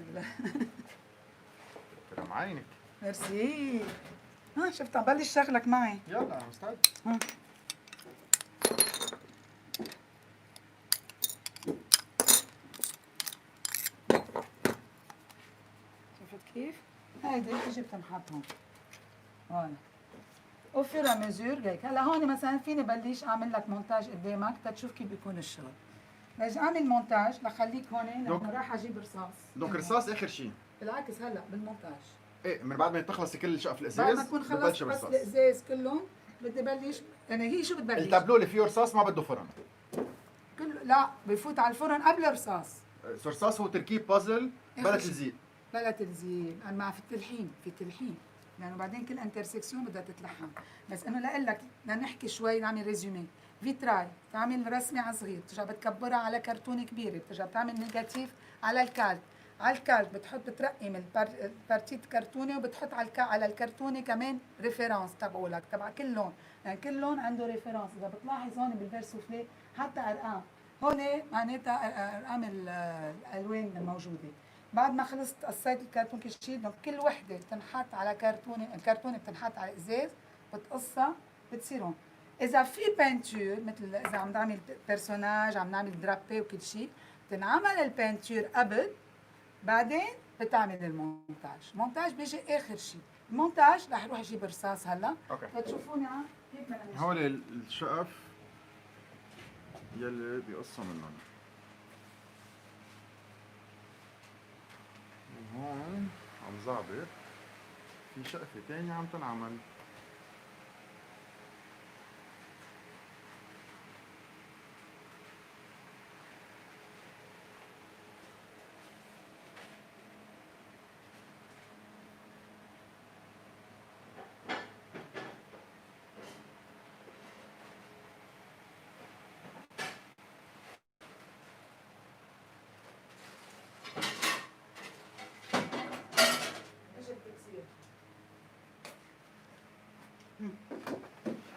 كرم عينك. ميرسي. ها شفت عم بلش شغلك معي. يلا انا مستعد. ها شفت كيف؟ هيدي بتيجي بتنحط هون. هون. وفي ميزور هيك. هلا هون مثلا فيني بلش اعمل لك مونتاج قدامك تتشوف كيف بيكون الشغل. باجي اعمل مونتاج لخليك هون لانه راح اجيب رصاص. دونك رصاص اخر شيء. بالعكس هلا بالمونتاج. ايه من بعد ما تخلصي كل شقف الازاز بعد ما تكون خلصت بس الازاز كلهم بدي بلش. يعني هي شو بتبلش؟ التابلو اللي فيه رصاص ما بده فرن. كله لا بفوت على الفرن قبل الرصاص. الرصاص هو تركيب بازل بلا تلزيق. بلا تلزيق، انا مع في التلحين، في تلحين، لانه بعدين كل انترسكسيون بدها تتلحن، بس انه لاقول لك لنحكي شوي نعمل ريزومي. فيتراي بتعمل رسمه على صغير، بترجع بتكبرها على كرتونه كبيره، بترجع بتعمل نيجاتيف على الكالك، على الكالك بترقم البارتيت كرتونه وبتحط على الكرتونه كمان ريفيرانس تبعولك تبع كل لون، يعني كل لون عنده ريفيرانس. اذا بتلاحظ هون بالفيرسوفلي حتى ارقام، هون معناتها ارقام الالوان الموجوده. بعد ما خلصت قصيت الكرتون كل شيء، كل وحده بتنحط على كرتونه، الكرتونه بتنحط على ازاز بتقصها بتصير هون. اذا في بانتور مثل اذا عم نعمل بيرسوناج عم نعمل درابي وكل شيء بتنعمل البانتور قبل، بعدين بتعمل المونتاج. المونتاج بيجي اخر شيء. المونتاج رح اروح اجيب رصاص هلا لتشوفوني كيف بدنا. هول الشقف يلي بيقصوا منهم. وهون عم ظابط في شقفة تانية عم تنعمل.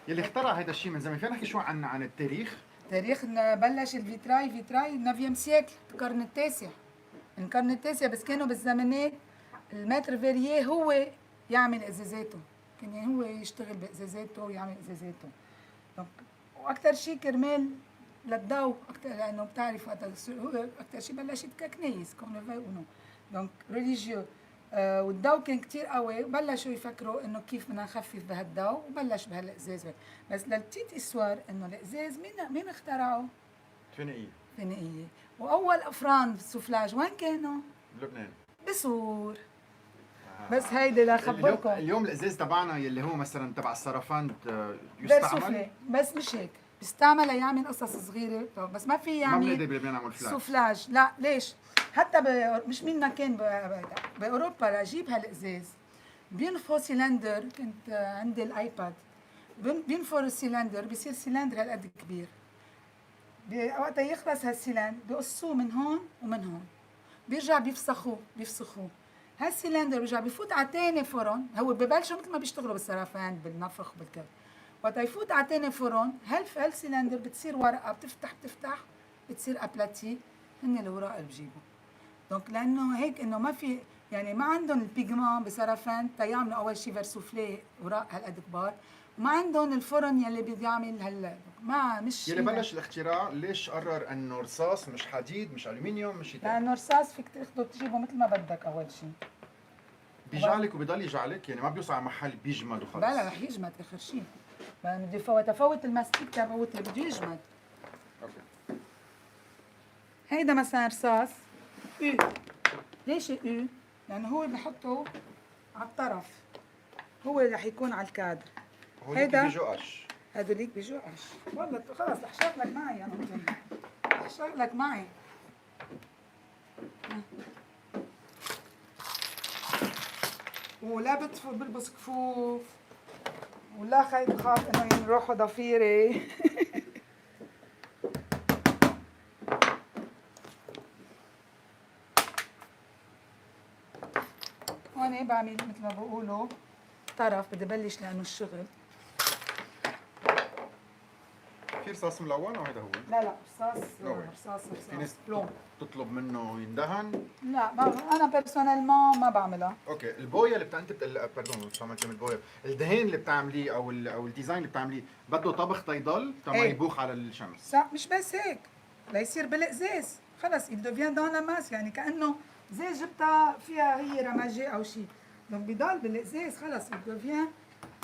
يلي اخترع هذا الشيء من زمان، فينا نحكي شوي عن التاريخ؟ تاريخ بلش فيتراي 9 سيكل، القرن التاسع. القرن التاسع، بس كانوا بالزمانات الماتر فيرييه هو يعمل ازازاته، كان هو يشتغل بازازاته ويعمل ازازاته. واكثر شيء كرمال للضوء اكثر، لانه بتعرف وقت هو اكثر شيء بلشت ككنايس كونفي اونو دونك ريليجيو. والضوء كان كثير قوي وبلشوا يفكروا انه كيف بدنا نخفف بهالضوء وبلش بهالازاز. بس للبتيت اسوار انه الازاز مين اخترعه؟ فينيقية. فينيقية. واول افران السوفلاج وين كانوا؟ بلبنان. بسور. بس هيدي لخبركم اليوم الازاز تبعنا يلي هو مثلا تبع الصرفان يستعمل، بس مش هيك بيستعمل ليعمل قصص صغيره، بس ما في يعني ما بنقدر بلبنان نعمل فلاش سوفلاج. لا ليش؟ حتى مش مين كان باوروبا لاجيب هالازاز بينفوا سيلندر. كنت عندي الايباد بينفوا السيلندر، بيصير سيلندر هالقد كبير. وقتها يخلص هالسيلندر بيقصوه من هون ومن هون، بيرجع بيفسخوه. هالسيلندر بيرجع بفوت على تاني فرن. هو ببلشوا مثل ما بيشتغلوا بالسرافان بالنفخ وبالكذا. وقت يفوت على تاني فرن هالسيلندر بتصير ورقه بتفتح بتصير ابلاتي. هن الوراق اللي بجيبوا. دونك لانه هيك انه ما في يعني ما عندهم البيجمون بسرافان تيعملوا اول شيء فيرسوفلي وراق هالقد كبار، وما عندهم الفرن يلي بيعمل ما مش يلي بلش الاختراع. ليش قرر انه رصاص مش حديد مش الومنيوم مش شيء ثاني؟ لانه رصاص فيك تاخده تجيبه مثل ما بدك. اول شيء بيجعلك وبضل يجعلك، يعني ما بيوصل على محل بيجمد وخلص. بلا رح يجمد اخر شيء. بدي تفوت الماستيك تبعوت اللي بده يجمد. اوكي. هيدا مثلا رصاص ليش او؟ لانه هو بحطه على الطرف، هو رح يكون على الكادر. هوليك بيجوا قش. هذوليك بيجوا قش. والله خلص رح شغلك معي يا نطيني، رح شغلك معي. ولا بلبس كفوف، ولا خايف بخاف انه يروحوا ضفيري. هون بعمل مثل ما بقولوا طرف، بدي بلش لانه الشغل. في رصاص ملون او هذا هو؟ لا رصاص في ناس بلون. تطلب منه يندهن؟ لا انا بيرسونيلمون ما بعملها. اوكي، البويه اللي انت باردون مش عم كلمه بويه، الدهان اللي بتعمليه او الديزاين اللي بتعمليه بده طبخ تيضل تما يبوخ على الشمس. صح، مش بس هيك، ليصير بالقزاز خلص il devient dans la masse، يعني كانه زي جبتها فيها هي رماجي او شيء، دونك بضل بالقزاز خلص il devient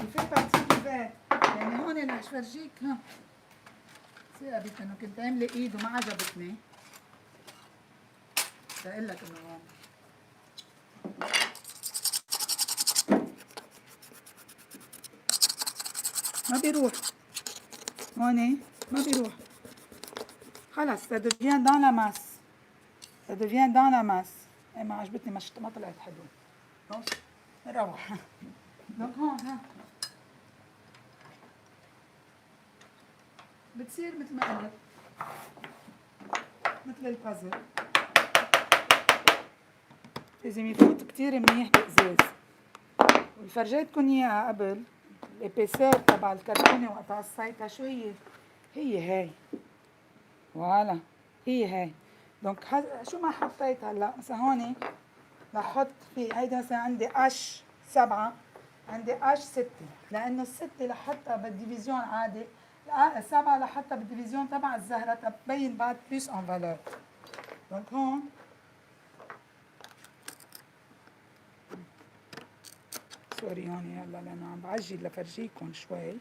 il fait partie du verre. يعني هون رح فرجيك. ها ثقبت انه كنت عامله ايد وما عجبتني، بقول لك انه هون ما بيروح، هون ما بيروح خلص. ça devient dans la masse، ça devient dans la masse. ما عجبتني، ما طلعت حلو. خلص نروح. دونك هون ها بتصير مثل ما قلت مثل البازل، لازم يفوت كتير منيح بقزاز. وفرجيتكم اياها قبل الابيسور تبع الكرتونه وقت قصيتها. شو هي؟ هي هاي، فوالا هي هاي. دونك شو ما حطيت هلا مثلا هون رح احط في هيدا مثلا عندي قش 7، عندي قش 6، لانه ال6 رح احطها بالديفيزيون عادي، ال7 رح احطها بالديفيزيون تبع الزهره تبين بعد بلوس ان فالور. دونك هون سوري هون هلا لانه عم بعجل لفرجيكم شوي.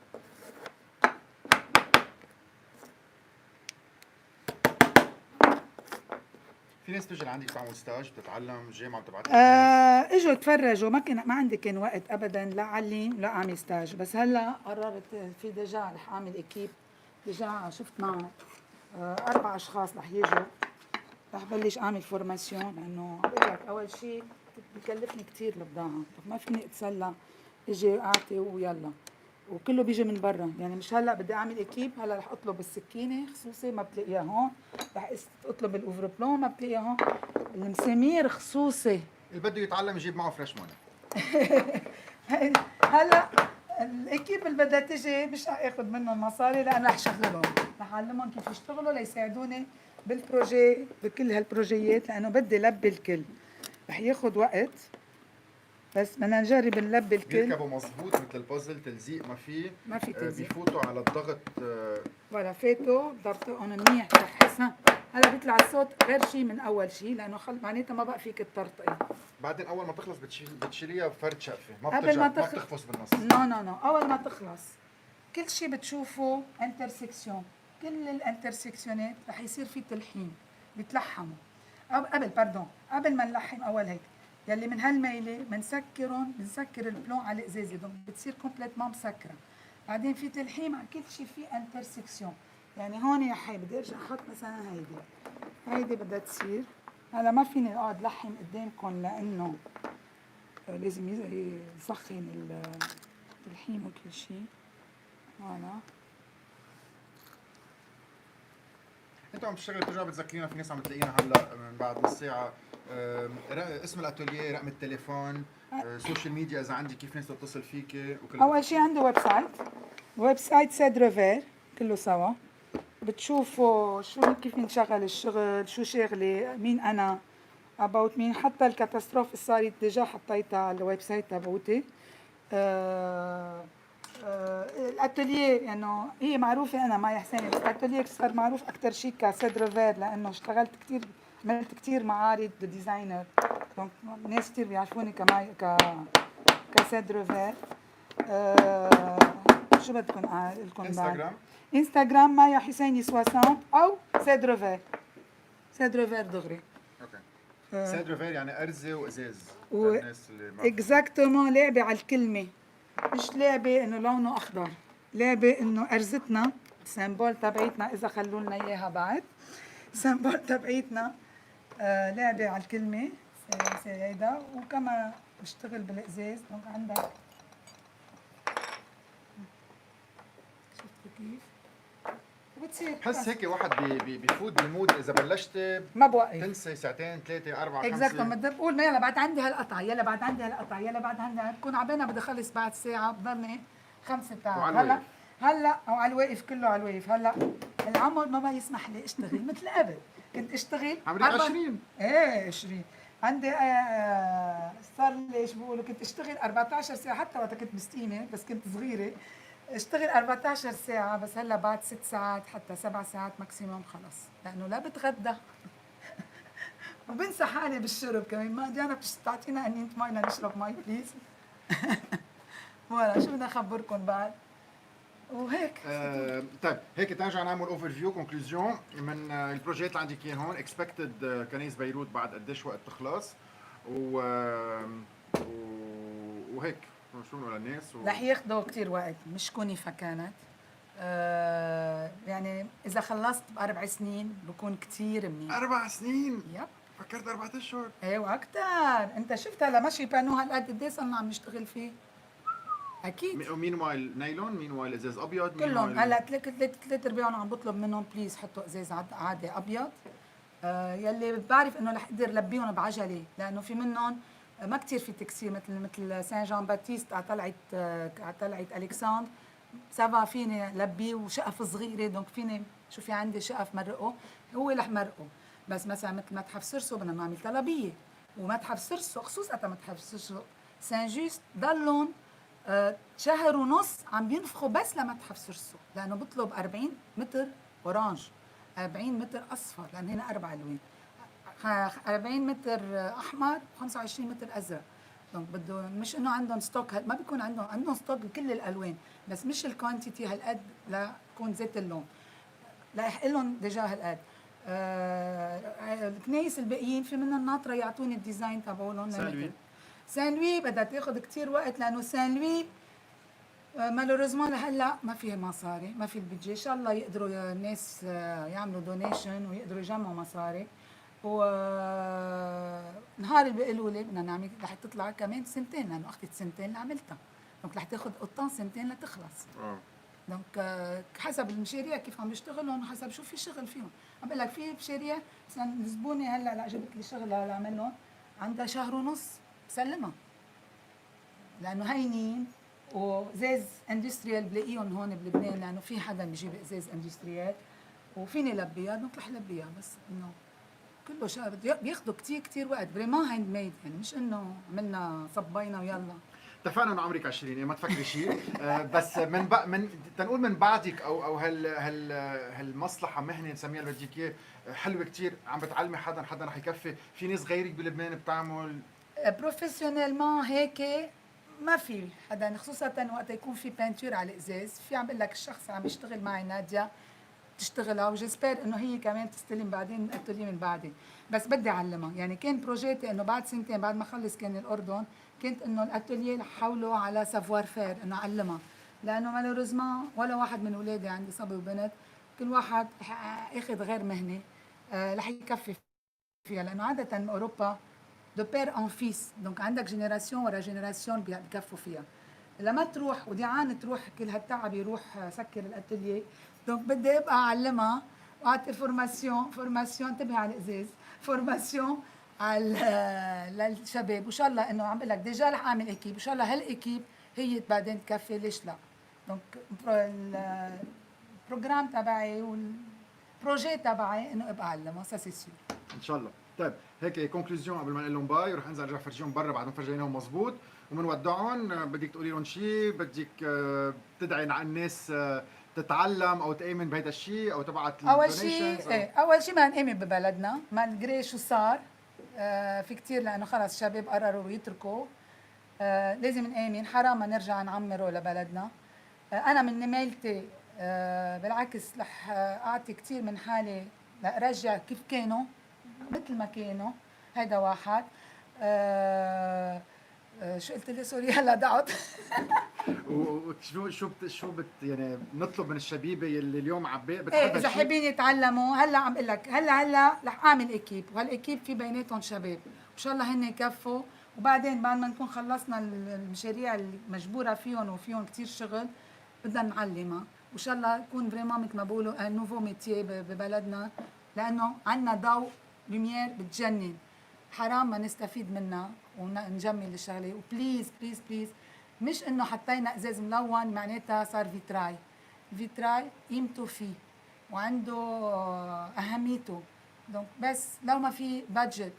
في ناس بتجي لعندك تعمل ستاج، بتتعلم الجامعه بتبعت اجوا تفرجوا، ما عندي كان وقت ابدا لا اعلم لا اعمل ستاج، بس هلا قررت في ديجا رح اعمل اكيب. ديجا شفت معه 4 اشخاص رح يجوا، رح بلش اعمل فورماسيون، لانه عم بقول لك اول شيء بكلفني كثير البضاعه، ما فيني اتسلى اجي اعطي ويلا، وكله بيجي من برا. يعني مش هلا بدي اعمل اكيب، هلا رح اطلب السكينه خصوصي ما بتلاقيها هون، رح اطلب الاوفر بلون ما بتلاقيها هون، المسامير خصوصي. اللي بده يتعلم يجيب معه فريش موني. هلا الاكيب اللي بدها تجي مش رح اخذ منهم مصاري، لانه رح شغلهم، رح اعلمهم كيف يشتغلوا ليساعدوني بالبروجي، بكل هالبروجيات، لانه بدي لبي الكل. رح ياخذ وقت بس بدنا نجرب نلبي الكل. بيركبوا مظبوط مثل البازل، تلزيق ما في تلزيق. بيفوتوا على الضغط. ولا فاتوا ضبطهم منيح. رح حسن هلا بيطلع الصوت غير شيء من اول شيء، لانه معناتها ما بقى فيك تطرطقي. بعدين اول ما تخلص بتشيليها بفرد شقفه، ما قبل ما بتخفص بالنص. نو اول ما تخلص كل شيء بتشوفه انترسكسيون، كل الانترسكسيونات رح يصير في تلحيم، بيتلحموا. قبل ما نلحم اول هيك يلي من هالميله بنسكر البلون على الازازه، دونك بتصير كومبليتمون مسكره. بعدين في تلحيم على كل شيء، في انترسكسيون. يعني هون يا حي بدي ارجع احط مثلا هيدي بدها تصير. هلا ما فيني اقعد لحم قدامكم لانه لازم يسخن التلحيم وكل شيء. هلا انت عم تشتغل بترجع بتذكرينا، في ناس عم تلاقينا هلا من بعد نص ساعه. اسم الاتوليه، رقم التليفون، سوشيال ميديا اذا عندي، كيف ناس تتصل فيكي وكل. اول شيء عندي ويب سايت سيدروفير كله سوا، بتشوفوا كيف بنشغل الشغل، شو شغلي، مين انا، اباوت مين. حتى الكاتاستروف اللي صارت ديجا حطيتها على الويب سايت تبعوتي. الاتوليه يعني هي معروفه، انا مايا حسيني، بس الاتوليه صار معروف اكثر شيء كسيدروفير، لانه اشتغلت كثير، عملت كثير معارض ديزاينر، دونك ناس كثير بيعرفوني كسيدروفير. شو بدكم اقول لكم بعد؟ انستغرام مايا حسيني 60 او سيدروفير دغري. اوكي. ساند ريفير يعني ارزه وازاز و- للناس اللي ما اكزاكتومون لعبه على الكلمه، مش لعبه انه لونه اخضر، لعبه انه ارزتنا سيمبول تبعيتنا اذا خلوا لنا اياها بعد سيمبول تبعيتنا. لعبه على الكلمه هيدا، وكما بشتغل بالازاز دونك عندك شفتوا كيف وبتصير بحس هيك واحد بيفوت بالمود اذا بلشت ما بوقف تنسى ساعتين ثلاثه اربعه اكزاكتو خمسه. بدي بقول ما يلا بعد عندي هالقطعه، يلا بعد عندي هالقطعه، يلا بعد عندي بكون عبالنا بدي اخلص بعد ساعه، بضلني 5 ساعات. وعلى الواقف. هلا او على الواقف، كله على الواقف. هلا العمر ما يسمح لي اشتغل مثل قبل، كنت اشتغل عمرك 20. ايه 20 عندي صار لي شو بيقولوا، كنت اشتغل 14 ساعه حتى وقت كنت مسكينه بس كنت صغيره، اشتغل 14 ساعه بس. هلا بعد 6 ساعات حتى 7 ساعات ماكسيموم خلص، لانه لا بتغدى وبنسى حالي بالشرب كمان. ما ديانا بتعطينا قنينة مي لنشرب مي بليز. ولا شو بدنا نخبركم بعد وهيك. طيب هيك تنرجع نعمل اوفر فيو كونكلوزيون من البروجيات اللي عندك اياه هون. اكسبكتد كنيس بيروت بعد قديش وقت تخلص و وهيك شو بنقول للناس رح ياخذوا كثير وقت، مش كونيفا كانت. يعني اذا خلصت ب4 سنين بكون كثير منيح. 4 سنين؟ يب فكرت 4 اشهر. ايه واكثر. انت شفت هلا ماشي بانو هالقد قد ايه صرنا عم نشتغل فيه؟ اكيد مين وايل نايلون، مين وايل ازاز ابيض، مين كلهم. وايل هلا ثلاث ارباعهم عم بطلب منهم بليز حطوا ازاز عادي ابيض. يلي بعرف انه رح اقدر لبيهم بعجله، لانه في منهم ما كثير في تكسير، مثل سان جان باتيست على طلعت الكساندر سافا فيني لبيه، وشقف صغيره دونك فيني شو في عندي شقف مرقه هو رح مرقه. بس مثلا مثل متحف سرسو بدنا نعمل طلبيه، ومتحف سرسو خصوصا متحف سرسو سان جوست ضلهم شهر ونص عم بينفخوا بس لمتحف سرسو، لانه بطلب 40 متر اورانج، 40 متر اصفر لان هنا 4 الوان، 40 متر احمر، 25 متر ازرق. دونك بده مش انه عندهم ستوك، ما بيكون عندهم ستوك بكل الالوان، بس مش الكوانتيتي هالقد لتكون زيت اللون، لا يحق لهم ديجا هالقد. الكنايس الباقيين في منهم ناطره يعطوني الديزاين تبعولهم. سان لوي. سان لوي بدها تاخذ كثير وقت، لانه سان لوي مالوريزمون لهلا ما فيه مصاري، ما في البيدجي. ان شاء الله يقدروا الناس يعملوا دونيشن ويقدروا يجمعوا مصاري. و نهار اللي بيقولوا لي بدنا نعمل رح تطلع كمان سنتين، لانه اخذت سنتين لعملتها، دونك رح تاخذ قطان سنتين لتخلص. دونك حسب المشاريع كيف عم بيشتغلوا، حسب شو في شغل فيهم. عم بقول لك في مشاريع مثلا الزبونه هلا عجبت لي شغله اللي عملهم عندها شهر ونص بسلمها، لانه هينين وزاز اندستريال بلاقيهم هون بلبنان، لانه في حدا بيجيب ازاز اندستريال وفيني لبيها، دونك رح لبيها. بس انه كله شغل بياخذوا كثير وقت، فريمون هاند ميد، يعني مش انه عملنا صبينا ويلا. اتفقنا انه عمرك 20 يعني ما تفكري شيء. بس من تنقول من بعدك او هالمصلحه مهنه نسميها اللي بدك اياه حلوه كثير، عم بتعلمي حدا رح يكفي. في ناس غيرك بلبنان بتعمل بروفيسيونيلمون هيك ما في حدا، خصوصا وقت يكون في بانتور على الازاز. في عم بقول لك الشخص عم يشتغل معي ناديا تشتغلها، وجسبر انه هي كمان تستلم بعدين من اتولي من بعدي، بس بدي اعلمها. يعني كان بروجيتي انه بعد سنتين بعد ما اخلص كان الاردن، كنت انه الاتوليه حولوا على سافوار فير انه اعلمها، لانه مالوريزمون ولا واحد من اولادي عندي صبي وبنت، كل واحد اخذ غير مهنه رح يكفي فيها، لانه عاده باوروبا دو بير ان فيس، دونك عندك جينيراسيون ورا جينيراسيون بكفوا فيها. لما تروح وديعان تروح كل هالتعب يروح سكر الاتelier، دونك بدي ابقى اعلمها واعطي فورماسيون انتبهي على الازاز، فورماسيون على للشباب. وان شاء الله انه عم بقول لك ديجا رح اعمل اكيب، ان شاء الله هالاكيب هي بعدين تكفي، ليش لا. دونك البروجرام تبعي والبروجي تبعي انه ابقى اعلمها، سا سي سيور ان شاء الله. طيب هيك كونكلوزيون قبل ما نقول لهم باي ورح انزل ارجع فرجيهم برا بعد ما فرجيناهم مزبوط ومنودعهم. بدك تقولي لهم شيء، بدك تدعي على الناس تتعلم او تامن بهذا الشيء او تبعت اول شيء اول شيء ما نامن ببلدنا، ما ندري شو صار. في كثير لانه خلص الشباب قرروا يتركوا. لازم نامن، حرام ما نرجع نعمره لبلدنا. انا من نمايلتي بالعكس رح اعطي كثير من حالي لارجع كيف كانوا مثل ما كانوا. هيدا واحد. شو قلت لي سوري هلا ضعت. وشو يعني نطلب من الشبيبه اللي اليوم بتحب ايه اذا هالشي؟ حابين يتعلموا هلا عم بقول لك هلا رح اعمل اكيب، وهالاكيب في بيناتهم شباب وان شاء الله هن يكفوا. وبعدين بعد ما نكون خلصنا المشاريع اللي مجبوره فيهم وفيهم كثير شغل بدنا نعلمها وان شاء الله يكون فريمون مثل ما بقولوا نوفو ميتيي ببلدنا، لانه عندنا ضوء لوميير بتجنن، حرام ما نستفيد منها ونجمل الشغله. وبليز بليز بليز مش انه حطينا ازاز ملون معناتها صار فيتراي. الفيتراي قيمته فيه وعنده اهميته. دونك بس لو ما في بادجت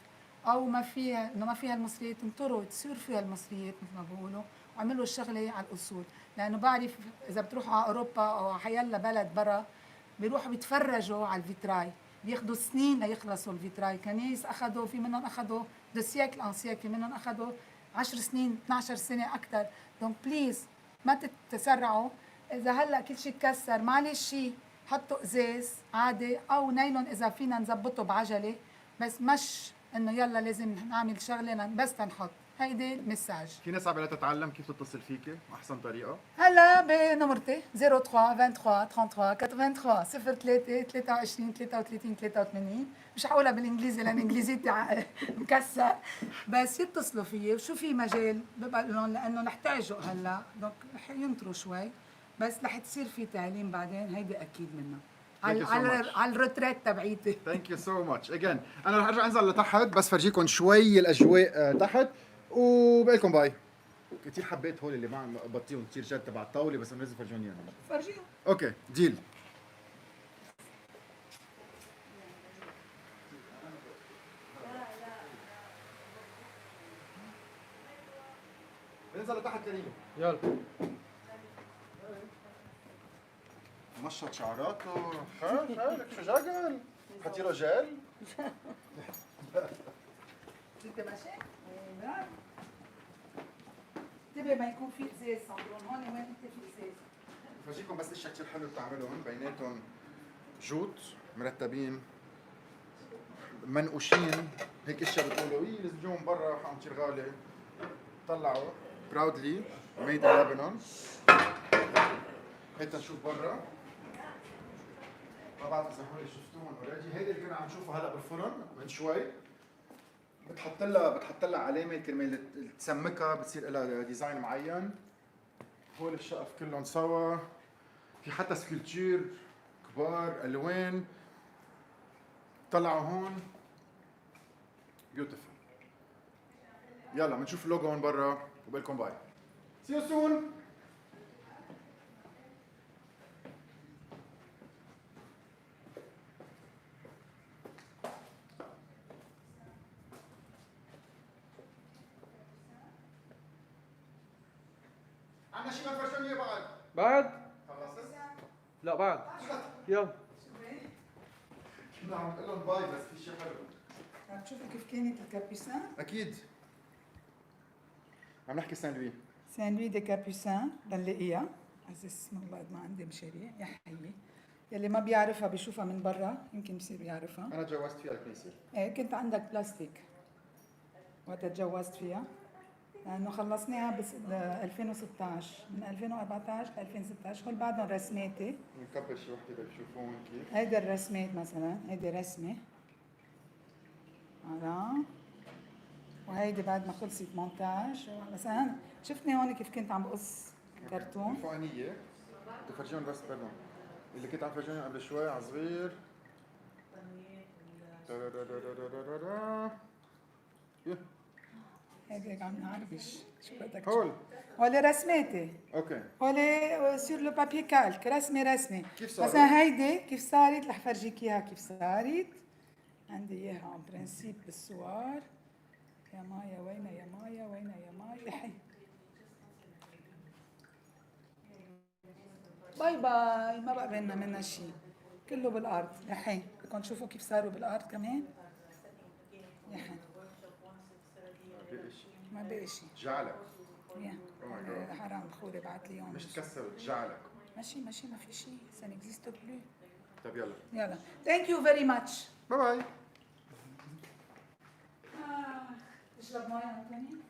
او ما فيها انه ما فيها المصريات انطروا تصير فيها المصريات مثل ما بقولوا وعملوا الشغله على الاصول. لانه بعرف اذا بتروحوا على اوروبا او على حيلا بلد برا بيروحوا بيتفرجوا على الفيتراي، بياخذوا سنين ليخلصوا الفيتراي. كنايس اخذوا في منهم اخذوا دو سيكل ان سيكل، منهم اخذوا 10 سنين 12 سنه اكثر. دونك بليز ما تتسرعوا. اذا هلا كل شيء تكسر معلش حطوا ازاز عادي او نايلون اذا فينا نظبطه بعجله، بس مش انه يلا لازم نعمل شغله بس تنحط. هيدي المساج. في ناس عم تتعلم كيف تتصل فيكي احسن طريقه. هلا بنمرتي 03 23 33 83 03 23 33 83. مش حقولها بالانجليزي لان انجليزيتي مكسر، بس يتصلوا فيي وشو في مجال بقول لهم لانه نحتاجه هلا. دونك رح ينطروا شوي بس رح تصير في تعليم بعدين، هيدي اكيد منها على الريتريت تبعيتي. ثانك يو سو ماتش اجين. انا رح ارجع انزل لتحت بس فرجيكم شوي الاجواء تحت وبقول لكم باي. كثير حبيت هول اللي معهم بطيهم كثير جد تبع الطاوله بس لازم فرجوني اياهم. فرجيهم. اوكي ديل. بننزل لتحت كريم. يلا مشط شعراته. خيرك شو جاكل؟ حطي له جل؟ انت ماشي؟ انتبه ما يكون في ازاز صندوق هون وين انت في ازاز. بفرجيكم بس اشياء كثير حلوه بتعملهم بيناتهم جوت مرتبين منقوشين هيك اشياء بتقولوا ايه لازم تجيبهم برا حقهم كثير غالي. طلعوا براودلي ميد ان لبنان. هيك نشوف برا. ما بعرف اذا هول شفتوهم اوريدي. هيدي اللي كنا عم نشوفها هلا بالفرن من شوي. بتحط لها علامه كرمال تسمكها بتصير لها ديزاين معين. هول الشقف كلهم سوا. في حتى سكولتشر كبار الوان طلعوا هون بيوتيفول. يلا بنشوف اللوجو هون برا وبقول باي. سي يو سون. عندنا شيء ما فرجوني بعد. بعد؟ خلصت؟ لا بعد. يلا كنا عم نقول لهم باي بس في شيء حلو. عم تشوفوا كيف كانت الكابيسان؟ اكيد. عم نحكي سان لوي. سان لوي دي كابيسان بنلاقيها عزيز اسم الله ما عندي مشاريع يا حيي. يلي ما بيعرفها بيشوفها من برا يمكن بصير يعرفها. انا تجوزت فيها الكنيسه. ايه كنت عندك بلاستيك وقت تجوزت فيها لانه خلصناها بس 2016 من 2014 ل 2016. هول بعدهم رسماتي. نكبر شي وحده بتشوفون كيف. هيدي الرسمات مثلا هيدي رسمه وهيدي بعد ما خلصت مونتاج. مثلا شفتني هون كيف كنت عم بقص كرتون. الفوقانيه بدي فرجيهم بس بدهم اللي كنت عم فرجيهم قبل شوي على صغير. هيك عم نعربش شو بدك هول هول رسماتي. اوكي. هول سور لو بابي كالك رسمه كيف صارت؟ مثلا هيدي كيف صارت رح فرجيك اياها كيف صارت. عندي اياها عن برنسيب بالصور. يا مايا وينا يا مايا وينا يا مايا يحي. باي باي ما بقى بيننا منا شيء كله بالارض. يحي بدكم تشوفوا كيف صاروا بالارض كمان. يحي ما بقي شيء. جعلك حرام خوري بعت لي اياهم مش تكسر جعلك. ماشي ما في شيء ça n'existe plus. طيب يلا يلا ثانك يو فيري ماتش. باي باي. تشرب مي ثاني؟